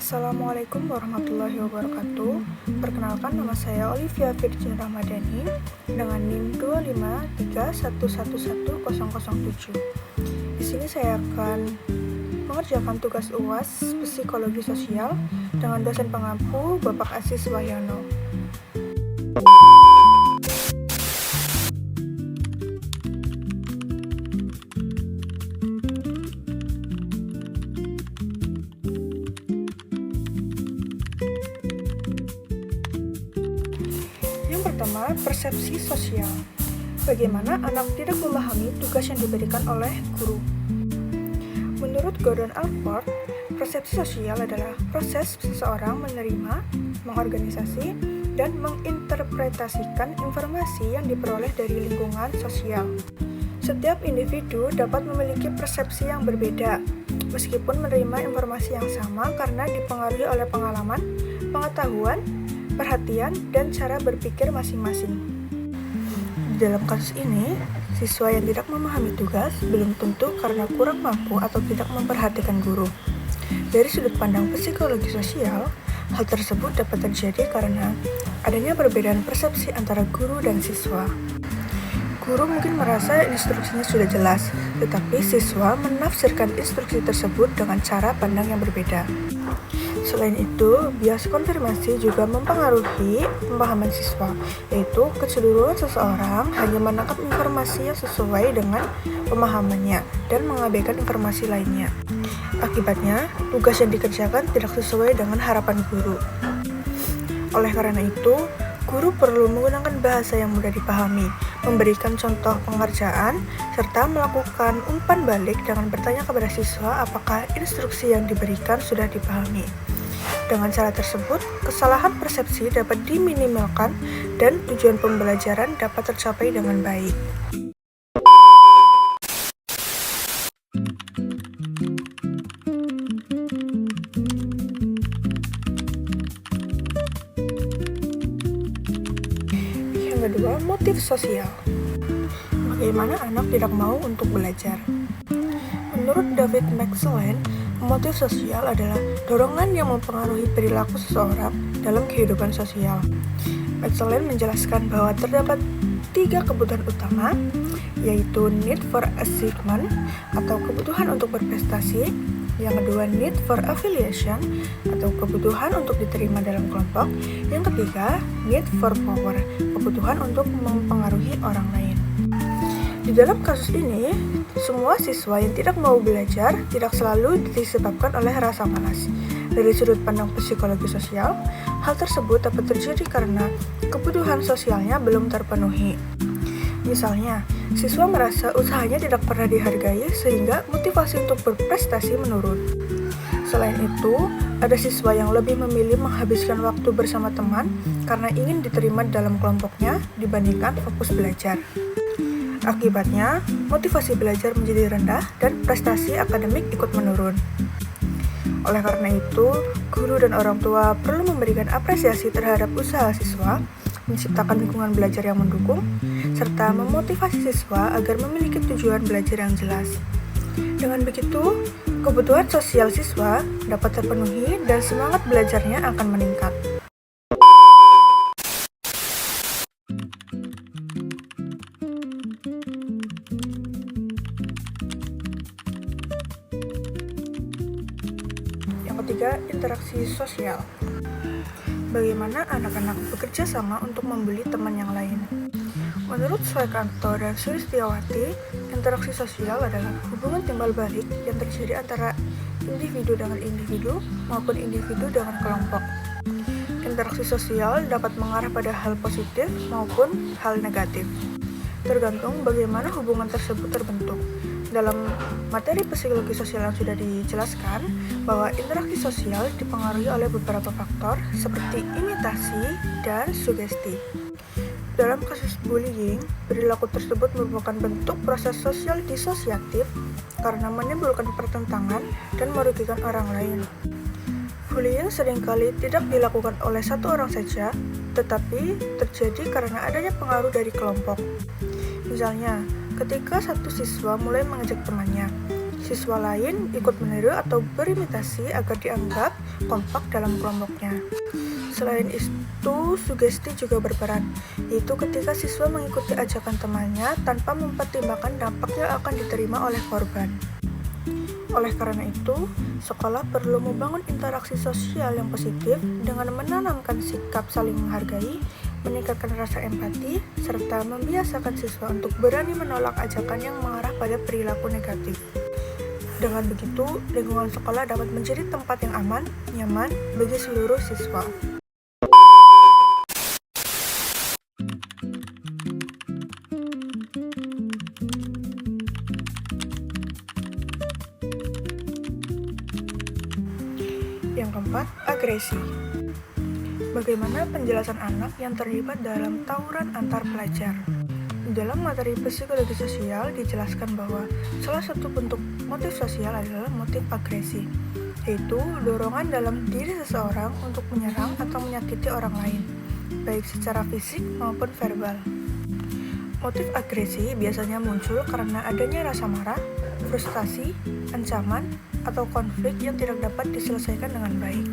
Assalamualaikum warahmatullahi wabarakatuh. Perkenalkan, nama saya Olivia Virgin Ramadhani dengan NIM 253111007. Di sini saya akan mengerjakan tugas UAS Psikologi Sosial dengan dosen pengampu Bapak Aziz Wahyono. Yang pertama, persepsi sosial. Bagaimana anak tidak memahami tugas yang diberikan oleh guru? Menurut Gordon Allport, persepsi sosial adalah proses seseorang menerima, mengorganisasi, dan menginterpretasikan informasi yang diperoleh dari lingkungan sosial. Setiap individu dapat memiliki persepsi yang berbeda, meskipun menerima informasi yang sama karena dipengaruhi oleh pengalaman, pengetahuan, perhatian, dan cara berpikir masing-masing. Di dalam kasus ini, siswa yang tidak memahami tugas belum tentu karena kurang mampu atau tidak memperhatikan guru. Dari sudut pandang psikologi sosial, hal tersebut dapat terjadi karena adanya perbedaan persepsi antara guru dan siswa. Guru mungkin merasa instruksinya sudah jelas, tetapi siswa menafsirkan instruksi tersebut dengan cara pandang yang berbeda. Selain itu, bias konfirmasi juga mempengaruhi pemahaman siswa, yaitu kecenderungan seseorang hanya menangkap informasi yang sesuai dengan pemahamannya dan mengabaikan informasi lainnya. Akibatnya, tugas yang dikerjakan tidak sesuai dengan harapan guru. Oleh karena itu, guru perlu menggunakan bahasa yang mudah dipahami, memberikan contoh pengerjaan, serta melakukan umpan balik dengan bertanya kepada siswa apakah instruksi yang diberikan sudah dipahami. Dengan cara tersebut, kesalahan persepsi dapat diminimalkan dan tujuan pembelajaran dapat tercapai dengan baik. Yang kedua, motif sosial. Bagaimana anak tidak mau untuk belajar? Menurut David McClellan, motif sosial adalah dorongan yang mempengaruhi perilaku seseorang dalam kehidupan sosial. McClellan menjelaskan bahwa terdapat 3 kebutuhan utama, yaitu need for achievement atau kebutuhan untuk berprestasi, yang kedua need for affiliation atau kebutuhan untuk diterima dalam kelompok, yang ketiga need for power, kebutuhan untuk mempengaruhi orang lain. Di dalam kasus ini, semua siswa yang tidak mau belajar tidak selalu disebabkan oleh rasa malas. Dari sudut pandang psikologi sosial, hal tersebut dapat terjadi karena kebutuhan sosialnya belum terpenuhi. Misalnya, siswa merasa usahanya tidak pernah dihargai sehingga motivasi untuk berprestasi menurun. Selain itu, ada siswa yang lebih memilih menghabiskan waktu bersama teman karena ingin diterima dalam kelompoknya dibandingkan fokus belajar. Akibatnya, motivasi belajar menjadi rendah dan prestasi akademik ikut menurun. Oleh karena itu, guru dan orang tua perlu memberikan apresiasi terhadap usaha siswa, menciptakan lingkungan belajar yang mendukung, serta memotivasi siswa agar memiliki tujuan belajar yang jelas. Dengan begitu, kebutuhan sosial siswa dapat terpenuhi dan semangat belajarnya akan meningkat. Ketiga, interaksi sosial. Bagaimana anak-anak bekerja sama untuk membuli teman yang lain? Menurut Suekanto dan Sulistiawati, interaksi sosial adalah hubungan timbal balik yang terjadi antara individu dengan individu maupun individu dengan kelompok. Interaksi sosial dapat mengarah pada hal positif maupun hal negatif, tergantung bagaimana hubungan tersebut terbentuk. Dalam materi psikologi sosial yang sudah dijelaskan bahwa interaksi sosial dipengaruhi oleh beberapa faktor seperti imitasi dan sugesti. Dalam kasus bullying, perilaku tersebut merupakan bentuk proses sosial disosiatif karena menimbulkan pertentangan dan merugikan orang lain. Bullying seringkali tidak dilakukan oleh satu orang saja, tetapi terjadi karena adanya pengaruh dari kelompok. Misalnya, ketika satu siswa mulai mengejek temannya, Siswa lain ikut meniru atau berimitasi agar dianggap kompak dalam kelompoknya. Selain itu, sugesti juga berperan, yaitu ketika siswa mengikuti ajakan temannya tanpa mempertimbangkan dampak yang akan diterima oleh korban. Oleh karena itu, sekolah perlu membangun interaksi sosial yang positif dengan menanamkan sikap saling menghargai, meningkatkan rasa empati, serta membiasakan siswa untuk berani menolak ajakan yang mengarah pada perilaku negatif. Dengan begitu, lingkungan sekolah dapat menjadi tempat yang aman, nyaman bagi seluruh siswa. Yang keempat, agresi. Bagaimana penjelasan anak yang terlibat dalam tawuran antar pelajar? Dalam materi psikologi sosial dijelaskan bahwa salah satu bentuk motif sosial adalah motif agresi, yaitu dorongan dalam diri seseorang untuk menyerang atau menyakiti orang lain, baik secara fisik maupun verbal. Motif agresi biasanya muncul karena adanya rasa marah, frustasi, ancaman, atau konflik yang tidak dapat diselesaikan dengan baik.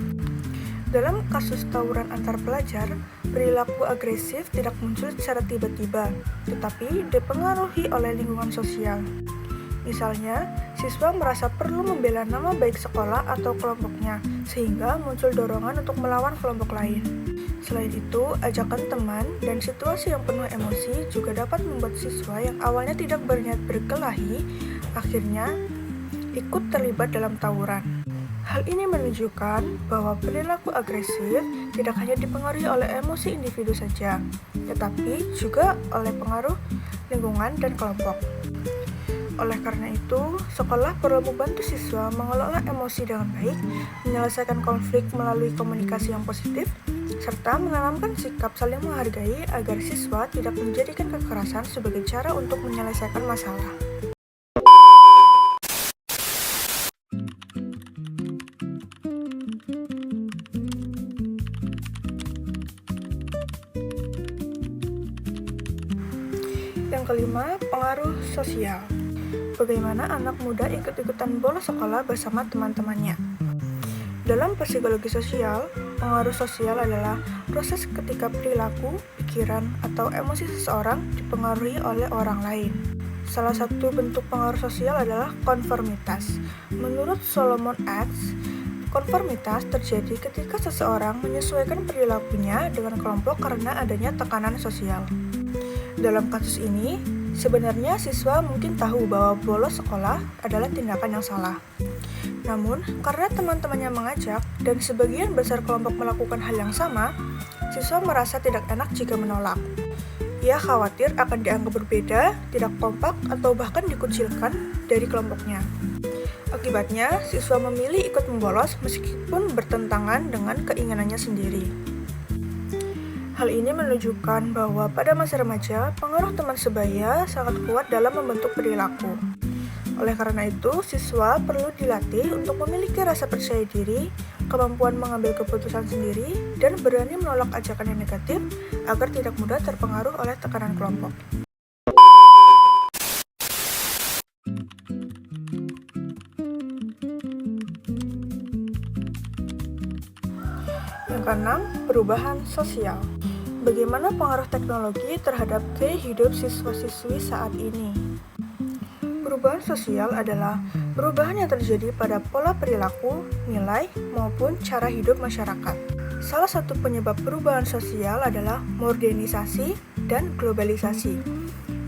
Dalam kasus tawuran antar pelajar, perilaku agresif tidak muncul secara tiba-tiba, tetapi dipengaruhi oleh lingkungan sosial. Misalnya, siswa merasa perlu membela nama baik sekolah atau kelompoknya, sehingga muncul dorongan untuk melawan kelompok lain. Selain itu, ajakan teman dan situasi yang penuh emosi juga dapat membuat siswa yang awalnya tidak berniat berkelahi, akhirnya ikut terlibat dalam tawuran. Hal ini menunjukkan bahwa perilaku agresif tidak hanya dipengaruhi oleh emosi individu saja, tetapi juga oleh pengaruh lingkungan dan kelompok. Oleh karena itu, sekolah perlu membantu siswa mengelola emosi dengan baik, menyelesaikan konflik melalui komunikasi yang positif, serta menanamkan sikap saling menghargai agar siswa tidak menjadikan kekerasan sebagai cara untuk menyelesaikan masalah. Yang kelima, pengaruh sosial. Bagaimana anak muda ikut-ikutan bolos sekolah bersama teman-temannya? Dalam psikologi sosial, pengaruh sosial adalah proses ketika perilaku, pikiran, atau emosi seseorang dipengaruhi oleh orang lain. Salah satu bentuk pengaruh sosial adalah konformitas. Menurut Solomon Asch, konformitas terjadi ketika seseorang menyesuaikan perilakunya dengan kelompok karena adanya tekanan sosial. Dalam kasus ini, sebenarnya siswa mungkin tahu bahwa bolos sekolah adalah tindakan yang salah. Namun, karena teman-temannya mengajak dan sebagian besar kelompok melakukan hal yang sama, siswa merasa tidak enak jika menolak. Ia khawatir akan dianggap berbeda, tidak kompak, atau bahkan dikucilkan dari kelompoknya. Akibatnya, siswa memilih ikut membolos meskipun bertentangan dengan keinginannya sendiri. Hal ini menunjukkan bahwa pada masa remaja, pengaruh teman sebaya sangat kuat dalam membentuk perilaku. Oleh karena itu, siswa perlu dilatih untuk memiliki rasa percaya diri, kemampuan mengambil keputusan sendiri, dan berani menolak ajakan yang negatif agar tidak mudah terpengaruh oleh tekanan kelompok. Yang keenam, perubahan sosial. Bagaimana pengaruh teknologi terhadap gaya hidup siswa-siswi saat ini? Perubahan sosial adalah perubahan yang terjadi pada pola perilaku, nilai, maupun cara hidup masyarakat. Salah satu penyebab perubahan sosial adalah modernisasi dan globalisasi,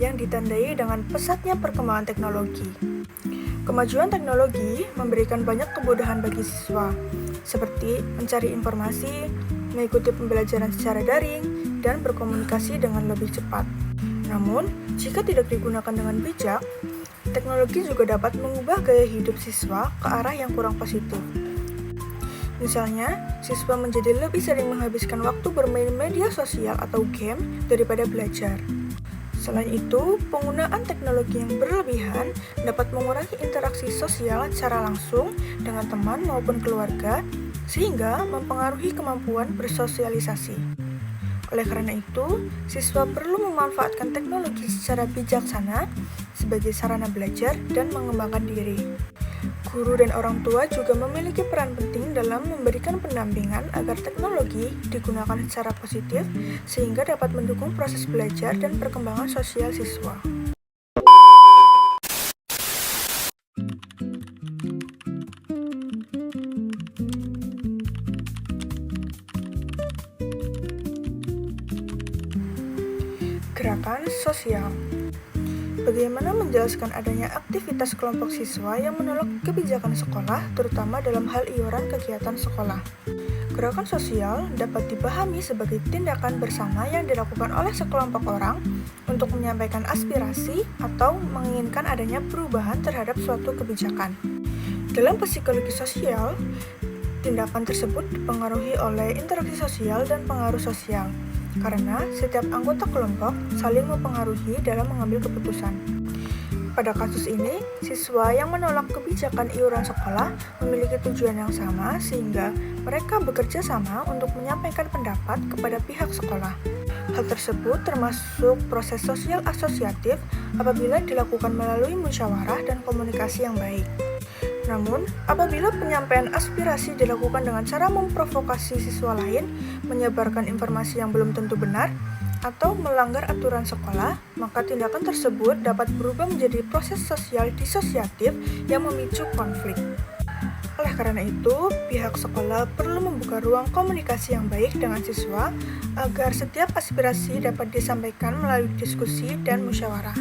yang ditandai dengan pesatnya perkembangan teknologi. Kemajuan teknologi memberikan banyak kemudahan bagi siswa, seperti mencari informasi, mengikuti pembelajaran secara daring, dan berkomunikasi dengan lebih cepat. Namun, jika tidak digunakan dengan bijak, teknologi juga dapat mengubah gaya hidup siswa ke arah yang kurang positif. Misalnya, siswa menjadi lebih sering menghabiskan waktu bermain media sosial atau game daripada belajar. Selain itu, penggunaan teknologi yang berlebihan dapat mengurangi interaksi sosial secara langsung dengan teman maupun keluarga, sehingga mempengaruhi kemampuan bersosialisasi. Oleh karena itu, siswa perlu memanfaatkan teknologi secara bijaksana sebagai sarana belajar dan mengembangkan diri. Guru dan orang tua juga memiliki peran penting dalam memberikan pendampingan agar teknologi digunakan secara positif sehingga dapat mendukung proses belajar dan perkembangan sosial siswa. Gerakan sosial. Bagaimana menjelaskan adanya aktivitas kelompok siswa yang menolak kebijakan sekolah, terutama dalam hal iuran kegiatan sekolah? Gerakan sosial dapat dipahami sebagai tindakan bersama yang dilakukan oleh sekelompok orang untuk menyampaikan aspirasi atau menginginkan adanya perubahan terhadap suatu kebijakan. Dalam psikologi sosial, tindakan tersebut dipengaruhi oleh interaksi sosial dan pengaruh sosial, karena setiap anggota kelompok saling mempengaruhi dalam mengambil keputusan. Pada kasus ini, siswa yang menolak kebijakan iuran sekolah memiliki tujuan yang sama sehingga mereka bekerja sama untuk menyampaikan pendapat kepada pihak sekolah. Hal tersebut termasuk proses sosial asosiatif apabila dilakukan melalui musyawarah dan komunikasi yang baik. Namun, apabila penyampaian aspirasi dilakukan dengan cara memprovokasi siswa lain, menyebarkan informasi yang belum tentu benar, atau melanggar aturan sekolah, maka tindakan tersebut dapat berubah menjadi proses sosial disosiatif yang memicu konflik. Oleh karena itu, pihak sekolah perlu membuka ruang komunikasi yang baik dengan siswa agar setiap aspirasi dapat disampaikan melalui diskusi dan musyawarah.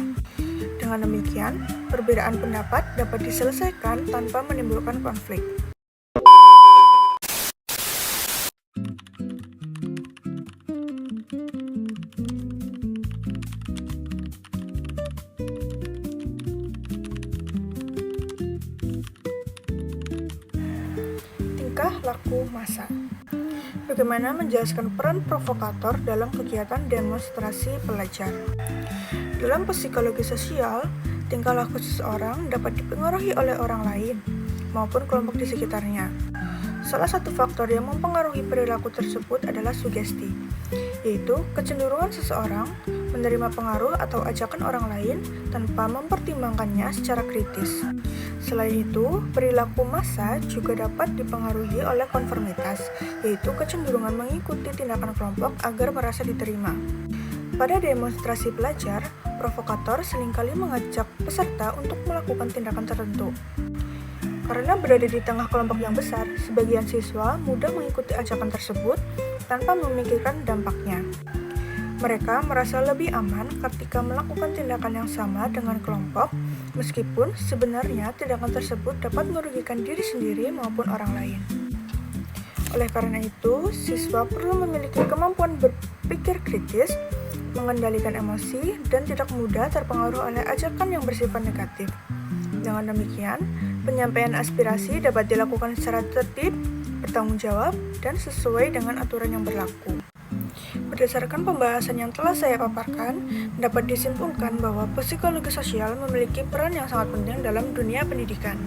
Dengan demikian, perbedaan pendapat dapat diselesaikan tanpa menimbulkan konflik. Tingkah laku massa. Bagaimana menjelaskan peran provokator dalam kegiatan demonstrasi pelajar? Dalam psikologi sosial, tingkah laku seseorang dapat dipengaruhi oleh orang lain maupun kelompok di sekitarnya. Salah satu faktor yang mempengaruhi perilaku tersebut adalah sugesti, yaitu kecenderungan seseorang menerima pengaruh atau ajakan orang lain tanpa mempertimbangkannya secara kritis. Selain itu, perilaku massa juga dapat dipengaruhi oleh konformitas, yaitu kecenderungan mengikuti tindakan kelompok agar merasa diterima. Pada demonstrasi pelajar, provokator seringkali mengajak peserta untuk melakukan tindakan tertentu. Karena berada di tengah kelompok yang besar, sebagian siswa mudah mengikuti ajakan tersebut tanpa memikirkan dampaknya. Mereka merasa lebih aman ketika melakukan tindakan yang sama dengan kelompok, meskipun sebenarnya tindakan tersebut dapat merugikan diri sendiri maupun orang lain. Oleh karena itu, siswa perlu memiliki kemampuan berpikir kritis, mengendalikan emosi, dan tidak mudah terpengaruh oleh ajakan yang bersifat negatif. Dengan demikian, penyampaian aspirasi dapat dilakukan secara tertib, bertanggung jawab, dan sesuai dengan aturan yang berlaku. Berdasarkan pembahasan yang telah saya paparkan, dapat disimpulkan bahwa psikologi sosial memiliki peran yang sangat penting dalam dunia pendidikan.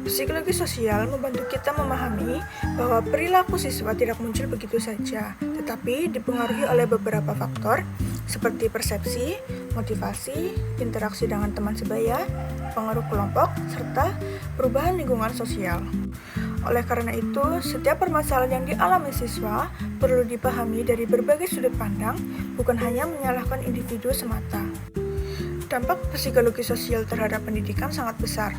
Psikologi sosial membantu kita memahami bahwa perilaku siswa tidak muncul begitu saja, tetapi dipengaruhi oleh beberapa faktor seperti persepsi, motivasi, interaksi dengan teman sebaya, pengaruh kelompok, serta perubahan lingkungan sosial. Oleh karena itu, setiap permasalahan yang dialami siswa perlu dipahami dari berbagai sudut pandang, bukan hanya menyalahkan individu semata. Dampak psikologi sosial terhadap pendidikan sangat besar,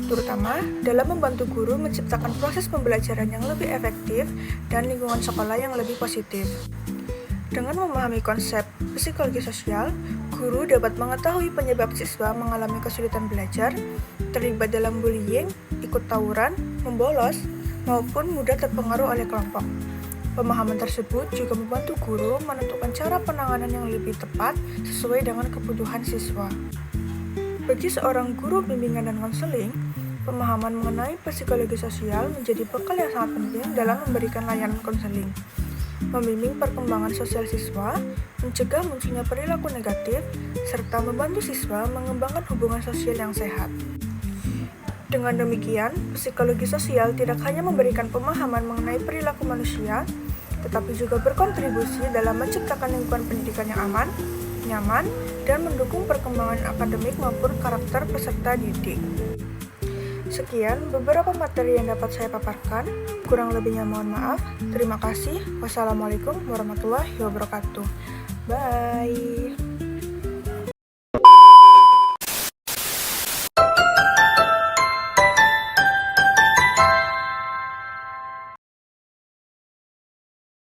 terutama dalam membantu guru menciptakan proses pembelajaran yang lebih efektif dan lingkungan sekolah yang lebih positif. Dengan memahami konsep psikologi sosial, guru dapat mengetahui penyebab siswa mengalami kesulitan belajar, terlibat dalam bullying, ikut tawuran, membolos, maupun mudah terpengaruh oleh kelompok. Pemahaman tersebut juga membantu guru menentukan cara penanganan yang lebih tepat sesuai dengan kebutuhan siswa. Bagi seorang guru bimbingan dan konseling, pemahaman mengenai psikologi sosial menjadi bekal yang sangat penting dalam memberikan layanan konseling, membimbing perkembangan sosial siswa, mencegah munculnya perilaku negatif, serta membantu siswa mengembangkan hubungan sosial yang sehat. Dengan demikian, psikologi sosial tidak hanya memberikan pemahaman mengenai perilaku manusia, tetapi juga berkontribusi dalam menciptakan lingkungan pendidikan yang aman, nyaman, dan mendukung perkembangan akademik maupun karakter peserta didik. Sekian beberapa materi yang dapat saya paparkan. Kurang lebihnya mohon maaf. Terima kasih. Wassalamualaikum warahmatullahi wabarakatuh. Bye.